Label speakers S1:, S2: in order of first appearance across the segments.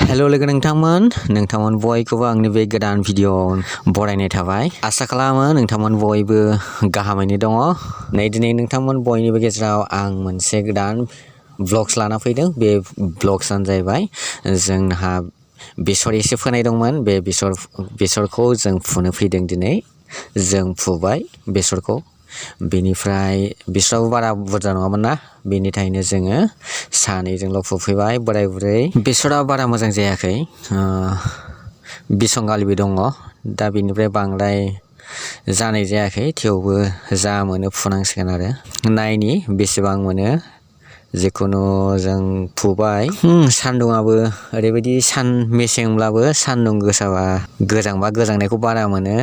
S1: hello लोगो नोंथांमोन बयखौबो आंनि बे गोदान भिडिअ बरायनाय थाबाय आसा खालामो नोंथांमोन बयबो गाहामैनो दङ नै दिनै नोंथांमोन बयनिबो गेजेराव आं मोनसे गोदान ब्लग्स लाना फैदों बे ब्लग्सआनो जाहैबाय जोंहा बेसर एसे फोनाय दंमोन बे बेसरखौ जों फुनो फैदों दिनै जों फुबाय बेसरखौ बेनिफ्राय बेसराबो बारा बुरजा नङामोन ना बेनि थाखायनो जोङो सानैजोंल' फुफैबाय बोराय बुरै बेसरा बारा मोजां जायाखै बिसंगालिबो दङ दा बेनिफ्राय बांद्राय जानाय जायाखै थेवबो जा मोनो फुनांसिगोन आरो नायनि बेसेबां मोनो जिखुनु जों फुबाय सान्दुंआबो ओरैबायदि मेसेंब्लाबो सान्दुं गोसाबा गोजांबा गोजांनायखौ बारा मोनो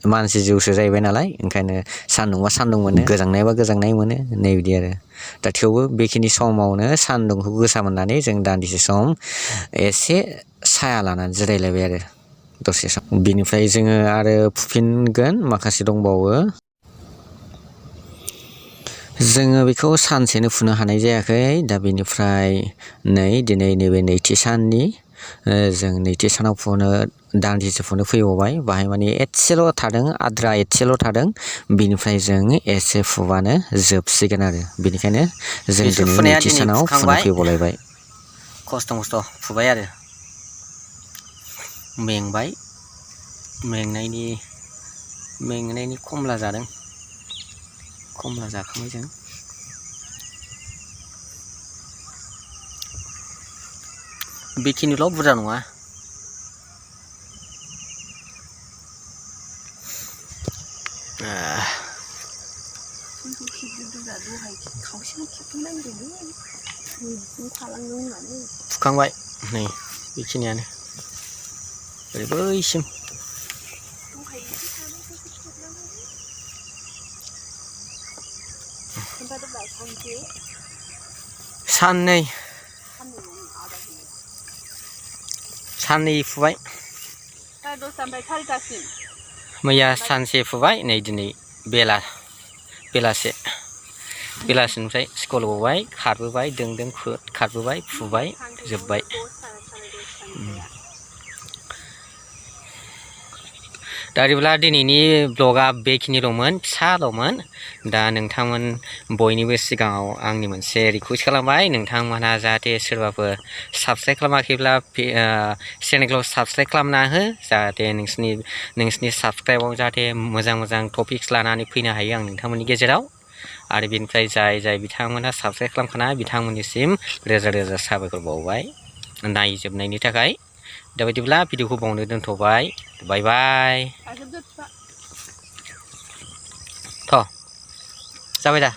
S1: मानसि जिउसो जाहैबाय नालाय ओंखायनो सान्दुंबा सान्दुं मोनो गोजांनायबा गोजांनाय मोनो नै बिदि आरो दा थेवबो बेखिनि समावनो सान्दुंखौ गोसा मोननानै जों दान्दिसे सम एसे साया लानानै जिरायलायबाय आरो दसे सम बिनिफ्राय जोङो आरो फुफिनगोन माखासे दंबावो जोङो बेखौ सानसेनो फुनो हानाय जायाखै दा बेनिफ्राय दिनै नैबे नैथि साननि जों नैथि सानाव दान्दिसे फुनो फैबावबाय बाहाय माने एसेल' थादों आद्रा एसेल' थादों बिनिफ्राय जों एसे फुबानो जोबसिगोन आरो बेनिखायनो जों दिनै नैथि सानाव फुनो फैबावलायबाय खस्थ' फुबाय आरो मेंबाय मेंनायनि खमला जादों खमला जाखांबाय जों बेखिनिल' बुरजा नङा फुखांबाय नै बेखिनियानो बैसिम साननै फुबाय मैया सानसे फुबाय नै दिनै बेलासिनिफ्राय स्कुल गबाय खारबोबाय दों खारबोबाय फुबाय जोब्बाय दा बिदिब्ला दिनैनि ब्लगा बेखिनिल'मोन फिसाल'मोन दा नोंथांमोन बयनिबो सिगाङाव आंनि मोनसे रिकुवेस्ट खालामबाय नोंथांमोनहा जाहाथे सोरबाफोर साबस्क्राइब खालामाखैब्ला चेनेलखौ साबस्क्राइब खालामना हो जाहाथे नोंसिनि साबस्क्राइबाव जाहाथे मोजां टपिक्स लानानै फैनो हायो आं नोंथांमोननि गेजेराव आरो बेनिफ्राय जाय बिथांमोनहा साबस्क्राइब खालामखानाय बिथांमोननिसिम रोजा साबायखर बावबाय नायजोबनायनि थाखाय दा बिदिब्ला भिडिअखौ बावनो दोनथ'बाय बाय बाय जाबाय दा